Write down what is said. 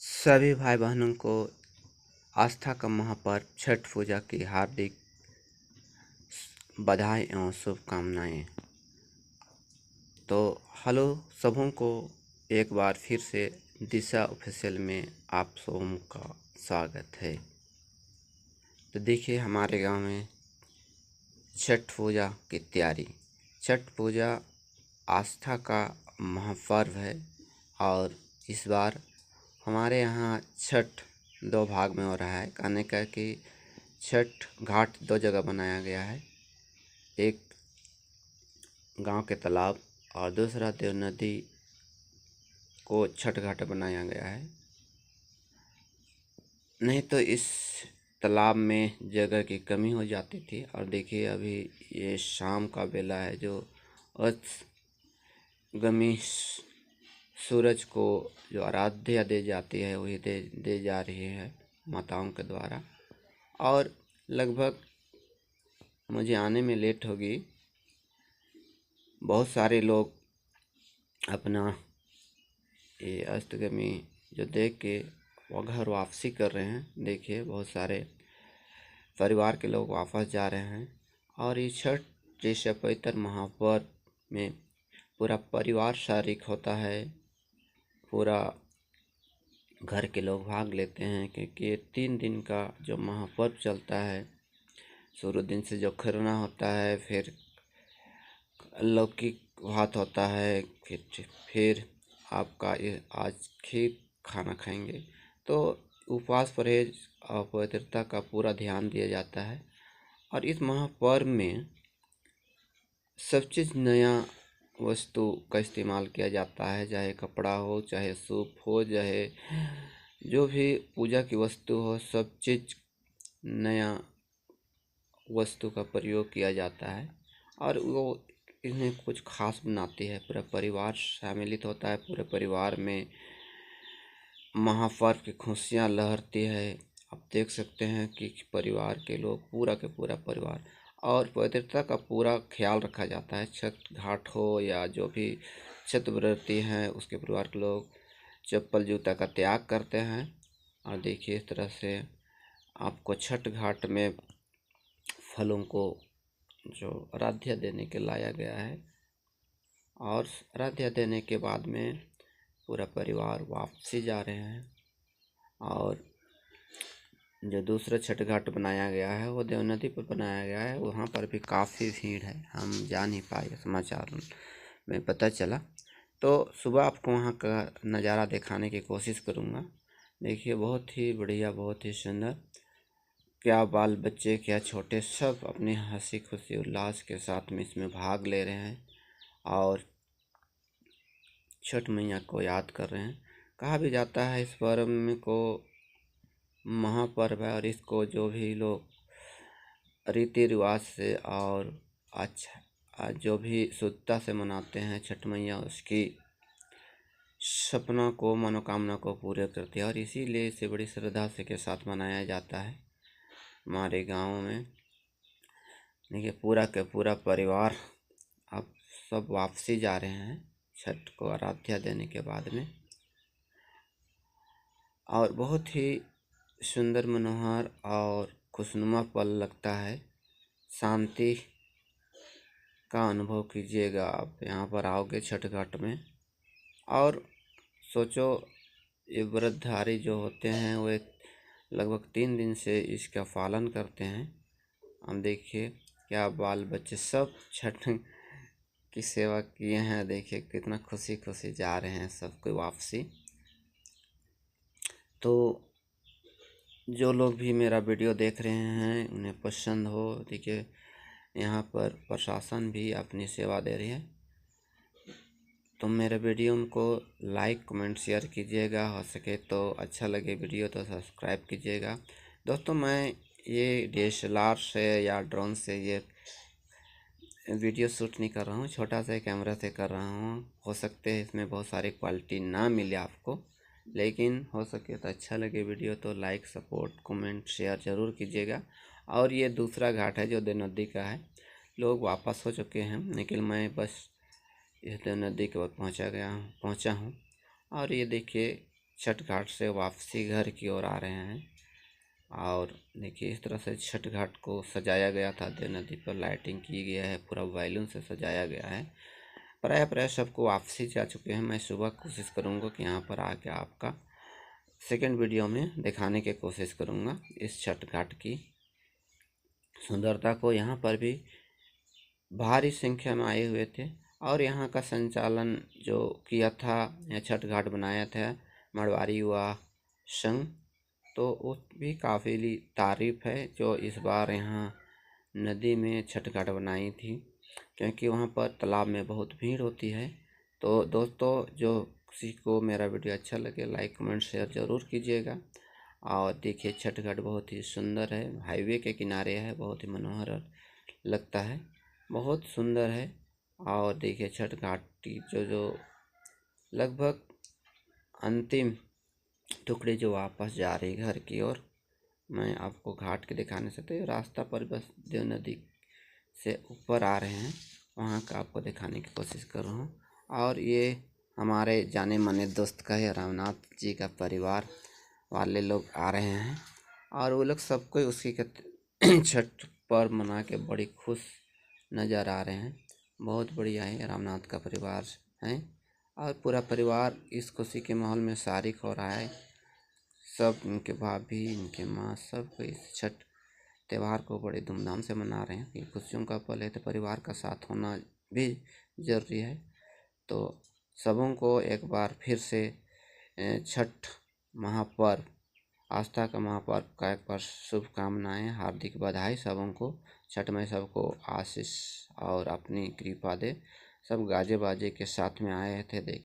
सभी भाई बहनों को आस्था का महापर्व छठ पूजा की हार्दिक बधाई एवं शुभकामनाएं। तो हेलो सबों को, एक बार फिर से दिशा ऑफिशियल में आप सबों का स्वागत है। तो देखिए, हमारे गांव में छठ पूजा की तैयारी। छठ पूजा आस्था का महापर्व है और इस बार हमारे यहाँ छठ दो भाग में हो रहा है। कहने का कि छठ घाट दो जगह बनाया गया है, एक गांव के तालाब और दूसरा देव नदी को छठ घाट बनाया गया है। नहीं तो इस तालाब में जगह की कमी हो जाती थी। और देखिए, अभी ये शाम का बेला है, जो अस्तगमी सूरज को जो आराध्या दे जाती है वही दे जा रही है माताओं के द्वारा। और लगभग मुझे आने में लेट होगी। बहुत सारे लोग अपना ये अस्तगमी जो देख के वो घर वापसी कर रहे हैं। देखिए, बहुत सारे परिवार के लोग वापस जा रहे हैं। और ये छठ जैसे पवित्र महापर्व में पूरा परिवार शारीक होता है, पूरा घर के लोग भाग लेते हैं, क्योंकि ये 3 दिन का जो महापर्व चलता है। शुरू दिन से जो खरना होता है, फिर लौकिक भात होता है, फिर आपका ये आज खीर खाना खाएंगे। तो उपवास, परहेज और पवित्रता का पूरा ध्यान दिया जाता है। और इस महापर्व में सब चीज़ नया वस्तु का इस्तेमाल किया जाता है, चाहे कपड़ा हो, चाहे सूप हो, चाहे जो भी पूजा की वस्तु हो, सब चीज़ नया वस्तु का प्रयोग किया जाता है। और वो इन्हें कुछ खास बनाती है। पूरा परिवार सम्मिलित होता है, पूरे परिवार में महापर्व की खुशियाँ लहरती है। आप देख सकते हैं कि परिवार के लोग, पूरा के पूरा परिवार, और पवित्रता का पूरा ख्याल रखा जाता है। छठ घाट हो या जो भी छठव्रती हैं, उसके परिवार के लोग चप्पल जूता का त्याग करते हैं। और देखिए, इस तरह से आपको छठ घाट में फलों को जो आराध्या देने के लाया गया है। और आराध्या देने के बाद में पूरा परिवार वापसी जा रहे हैं। और जो दूसरा छठ घाट बनाया गया है वो देव नदी पर बनाया गया है। वहाँ पर भी काफ़ी भीड़ है, हम जा नहीं पाए, समाचार में पता चला। तो सुबह आपको वहाँ का नज़ारा दिखाने की कोशिश करूँगा। देखिए, बहुत ही बढ़िया, बहुत ही सुंदर। क्या बाल बच्चे, क्या छोटे, सब अपनी हंसी खुशी उल्लास के साथ में इसमें भाग ले रहे हैं और छठ मैया को याद कर रहे हैं। कहा भी जाता है इस पर्व में को महापर्व है, और इसको जो भी लोग रीति रिवाज से और अच्छा जो भी शुद्धता से मनाते हैं छठ मैया, उसकी सपना को, मनोकामना को पूरे करती है। और इसीलिए इसे बड़ी श्रद्धा से के साथ मनाया जाता है हमारे गाँव में। देखिए, पूरा के पूरा परिवार अब सब वापसी जा रहे हैं छठ को आराध्या देने के बाद में। और बहुत ही सुंदर, मनोहर और खुशनुमा पल लगता है। शांति का अनुभव कीजिएगा आप यहाँ पर आओगे छठ घाट में। और सोचो, ये व्रतधारी जो होते हैं वो लगभग 3 दिन से इसका पालन करते हैं। हम देखिए, क्या बाल बच्चे सब छठ की सेवा किए हैं। देखिए, कितना खुशी खुशी जा रहे हैं सबको वापसी। तो जो लोग भी मेरा वीडियो देख रहे हैं, उन्हें पसंद हो, देखिए यहाँ पर प्रशासन भी अपनी सेवा दे रही है। तो मेरे वीडियो को लाइक, कमेंट, शेयर कीजिएगा। हो सके तो अच्छा लगे वीडियो तो सब्सक्राइब कीजिएगा। दोस्तों, मैं ये DSLR से या ड्रोन से ये वीडियो शूट नहीं कर रहा हूँ, छोटा सा कैमरा से कर रहा हूँ। हो सकते हैं इसमें बहुत सारी क्वालिटी ना मिले आपको, लेकिन हो सके तो अच्छा लगे वीडियो तो लाइक, सपोर्ट, कमेंट, शेयर ज़रूर कीजिएगा। और ये दूसरा घाट है जो देव नदी का है। लोग वापस हो चुके हैं, लेकिन मैं बस इस देव नदी के बाद पहुंचा हूं। और ये देखिए, छठ घाट से वापसी घर की ओर आ रहे हैं। और देखिए इस तरह से छठ घाट को सजाया गया था। देव नदी पर लाइटिंग की गया है, पूरा बैलून से सजाया गया है। प्राय सबको वापसी जा चुके हैं। मैं सुबह कोशिश करूँगा कि यहाँ पर आके आपका सेकंड वीडियो में दिखाने की कोशिश करूँगा इस छठ घाट की सुंदरता को। यहाँ पर भी भारी संख्या में आए हुए थे और यहाँ का संचालन जो किया था, यह छठ घाट बनाया था मारवाड़ी युवा संघ, तो वो भी काफ़ी तारीफ है जो इस बार यहाँ नदी में छठ घाट बनाई थी, क्योंकि वहाँ पर तालाब में बहुत भीड़ होती है। तो दोस्तों, जो किसी को मेरा वीडियो अच्छा लगे लाइक कमेंट शेयर ज़रूर कीजिएगा। और देखिए छठ घाट बहुत ही सुंदर है, हाईवे के किनारे है, बहुत ही मनोहर लगता है, बहुत सुंदर है। और देखिए छठ घाट की जो लगभग अंतिम टुकड़ी जो वापस जा रही घर की ओर, मैं आपको घाट के दिखाने से तो रास्ता पर बस देव नदी से ऊपर आ रहे हैं, वहाँ का आपको दिखाने की कोशिश कर रहा हूँ। और ये हमारे जाने माने दोस्त का है, रामनाथ जी का परिवार वाले लोग आ रहे हैं और वो लोग सबको उसकी छठ पर्व मना के बड़ी खुश नज़र आ रहे हैं। बहुत बढ़िया है, रामनाथ का परिवार है और पूरा परिवार इस खुशी के माहौल में शारिक हो रहा है। सब इनके भाभी, इनके माँ, सब इस छठ त्यौहार को बड़े धूमधाम से मना रहे हैं। ये खुशियों का पल है तो परिवार का साथ होना भी ज़रूरी है। तो सबों को एक बार फिर से छठ महापर्व, आस्था का महापर्व का एक बार शुभकामनाएँ, हार्दिक बधाई सबों को। छठ में सबको आशीष और अपनी कृपा दे। सब गाजे बाजे के साथ में आए थे।